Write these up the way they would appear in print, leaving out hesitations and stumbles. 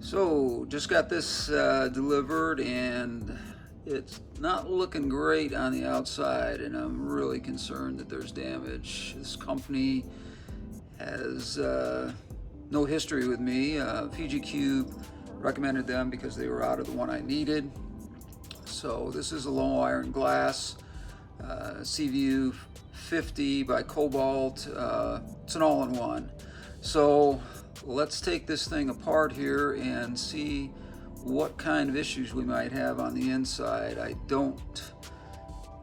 So just got this delivered, and it's not looking great on the outside, and I'm really concerned that there's damage. This company has no history with me. Cube recommended them because they were out of the one I needed. So this is a low iron glass C-Vue 50 by Cobalt. It's an all-in-one. So let's take this thing apart here and see what kind of issues we might have on the inside. I don't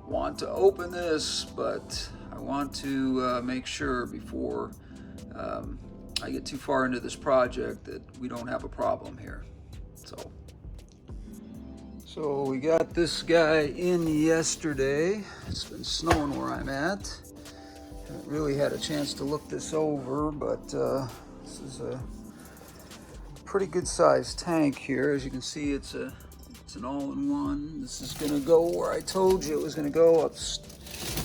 want to open this, but I want to make sure before I get too far into this project that we don't have a problem here. So we got this guy in yesterday. It's been snowing where I'm at. Haven't really had a chance to look this over, but this is a pretty good sized tank here. As you can see, it's an all-in-one. This is gonna go where I told you it was gonna go, up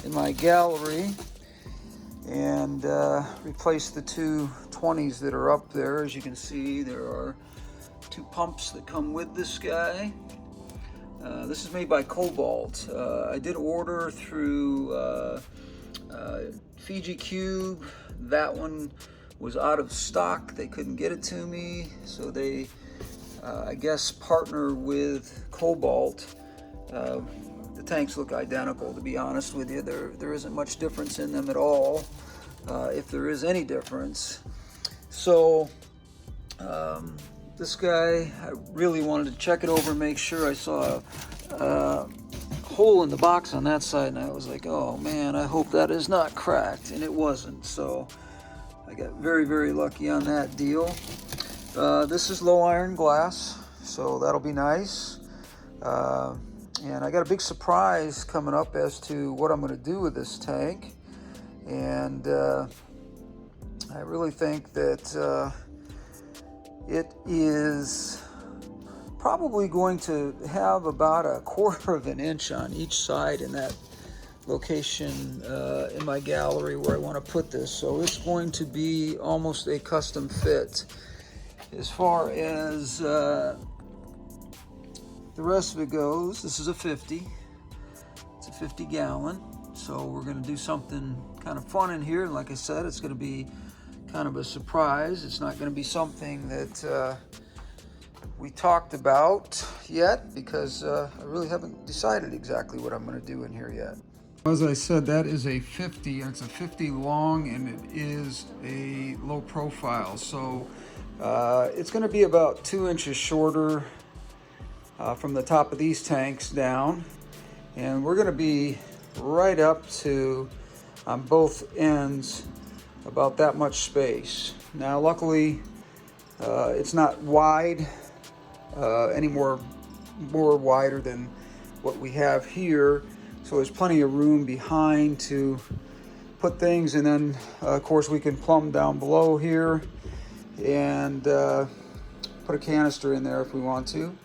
in my gallery, and replace the two 20s that are up there. As you can see, there are two pumps that come with this guy. This is made by Cobalt. I did order through Cube. That one was out of stock. They couldn't get it to me, so they, I guess, partner with Cobalt. The tanks look identical, to be honest with you. There isn't much difference in them at all, if there is any difference. So this guy, I really wanted to check it over, make sure. I saw a hole in the box on that side, and I was like, oh man, I hope that is not cracked, and it wasn't. So I got very, very lucky on that deal. This is low iron glass, so that'll be nice. And I got a big surprise coming up as to what I'm going to do with this tank. And I really think that it is probably going to have about 1/4 of an inch on each side in that location in my gallery where I want to put this. So it's going to be almost a custom fit. As far as the rest of it goes, this is a 50. It's a 50 gallon. So we're going to do something kind of fun in here. And like I said, it's going to be kind of a surprise. It's not going to be something that we talked about yet, because I really haven't decided exactly what I'm going to do in here yet. As I said, that is a 50. It's a 50 long, and it is a low profile. So it's going to be about 2 inches shorter from the top of these tanks down. And we're going to be right up to, on both ends, about that much space. Now luckily it's not wide any more wider than what we have here, so there's plenty of room behind to put things. And then of course we can plumb down below here and put a canister in there if we want to.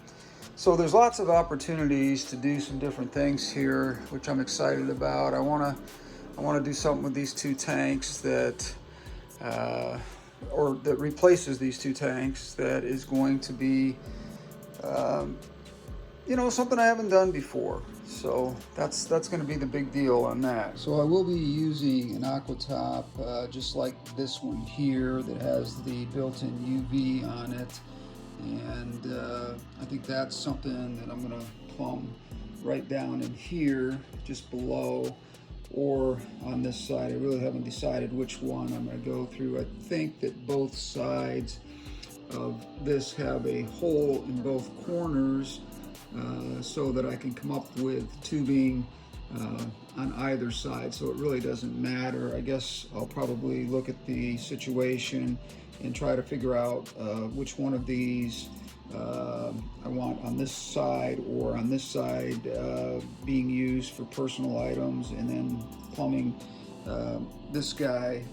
So there's lots of opportunities to do some different things here, which I'm excited about. I want to do something with these two tanks that that replaces these two tanks, that is going to be something I haven't done before. So that's going to be the big deal on that. So I will be using an aqua top just like this one here, that has the built-in UV on it. And I think that's something that I'm going to plumb right down in here, just below, or on this side. I really haven't decided which one I'm going to go through. I think that both sides of this have a hole in both corners, so that I can come up with tubing on either side. So it really doesn't matter. I guess I'll probably look at the situation and try to figure out which one of these I want on this side or on this side being used for personal items, and then plumbing this guy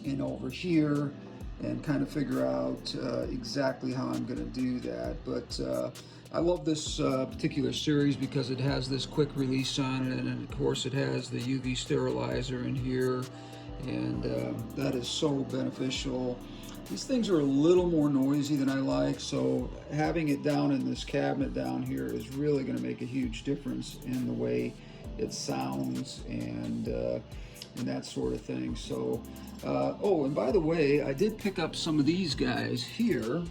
in over here, and kind of figure out exactly how I'm going to do that. But I love this particular series because it has this quick release on it, and of course it has the UV sterilizer in here, and that is so beneficial. These things are a little more noisy than I like, so having it down in this cabinet down here is really going to make a huge difference in the way it sounds and that sort of thing. So, oh, and by the way, I did pick up some of these guys here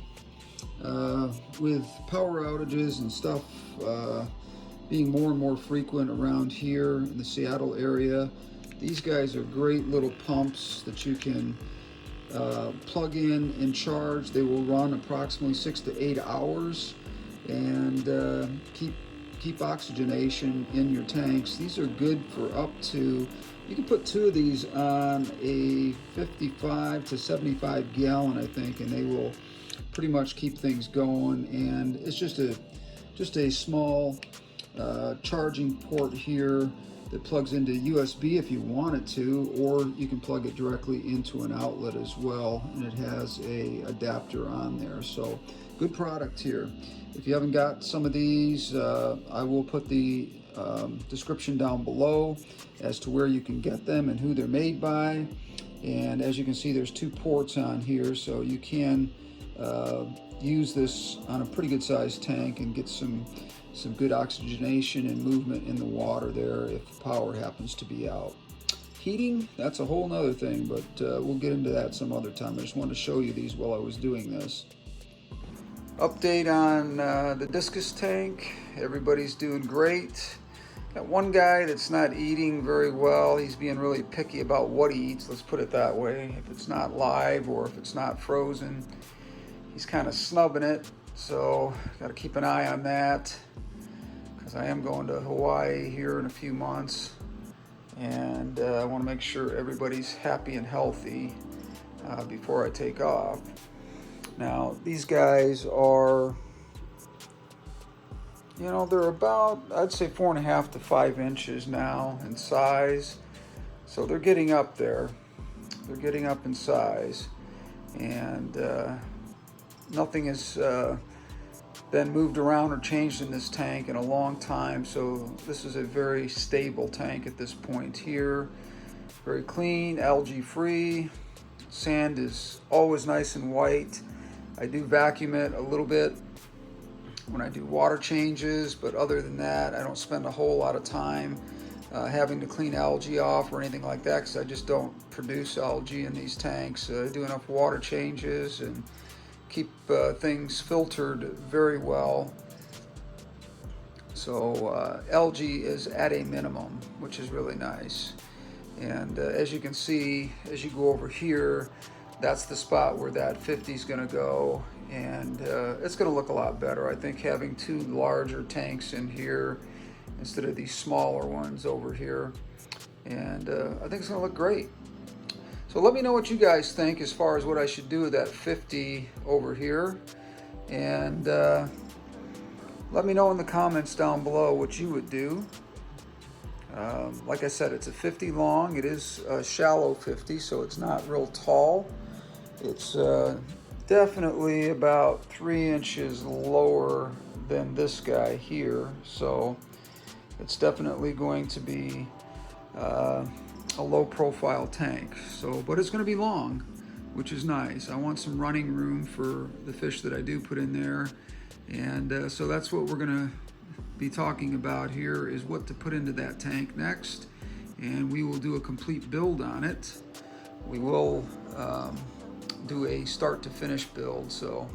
with power outages and stuff being more and more frequent around here in the Seattle area. These guys are great little pumps that you can plug in and charge. They will run approximately 6 to 8 hours and keep oxygenation in your tanks. These are good for up to, you can put 2 of these on a 55 to 75 gallon, I think, and they will pretty much keep things going. And it's just a small charging port here that plugs into USB if you want it to, or you can plug it directly into an outlet as well, and it has a adapter on there. So good product here. If you haven't got some of these, I will put the description down below as to where you can get them and who they're made by. And as you can see, there's 2 ports on here, so you can use this on a pretty good sized tank and get some good oxygenation and movement in the water there if the power happens to be out. Heating, that's a whole nother thing, but we'll get into that some other time. I just wanted to show you these while I was doing this. Update on the Discus tank. Everybody's doing great. Got one guy that's not eating very well. He's being really picky about what he eats, let's put it that way. If it's not live or if it's not frozen, he's kind of snubbing it. So got to keep an eye on that, because I am going to Hawaii here in a few months, and I want to make sure everybody's happy and healthy before I take off. Now these guys are, you know, they're about, I'd say 4.5 to 5 inches now in size, so they're getting up there. They're getting up in size, and nothing has been moved around or changed in this tank in a long time, so this is a very stable tank at this point here. Very clean, algae free. Sand is always nice and white. I do vacuum it a little bit when I do water changes, but other than that, I don't spend a whole lot of time having to clean algae off or anything like that, because I just don't produce algae in these tanks. I do enough water changes and keep things filtered very well. So algae is at a minimum, which is really nice. And as you can see, as you go over here, that's the spot where that 50 is going to go, and it's going to look a lot better. I think having 2 larger tanks in here instead of these smaller ones over here, and I think it's going to look great. So let me know what you guys think as far as what I should do with that 50 over here, and let me know in the comments down below what you would do. Like I said, it's a 50 long. It is a shallow 50, so it's not real tall. It's definitely about 3 inches lower than this guy here, so it's definitely going to be a low profile tank. So, but it's going to be long, which is nice. I want some running room for the fish that I do put in there, and so that's what we're going to be talking about here, is what to put into that tank next, and we will do a complete build on it. We will do a start to finish build, so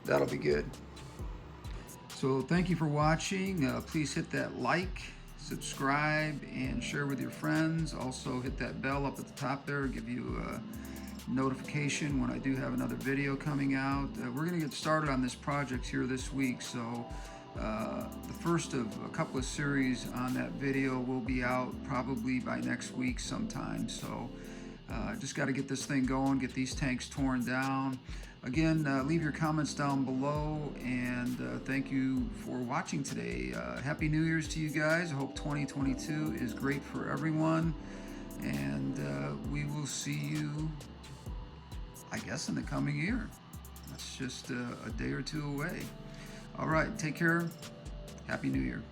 that'll be good. So thank you for watching. Please hit that like, subscribe, and share with your friends. Also hit that bell up at the top there, give you a notification when I do have another video coming out. We're going to get started on this project here this week, so the first of a couple of series on that video will be out probably by next week sometime. So just got to get this thing going, get these tanks torn down. Again, leave your comments down below, and thank you for watching today. Happy New Year's to you guys. I hope 2022 is great for everyone, and we will see you, I guess, in the coming year. That's just a day or two away. All right, take care. Happy New Year.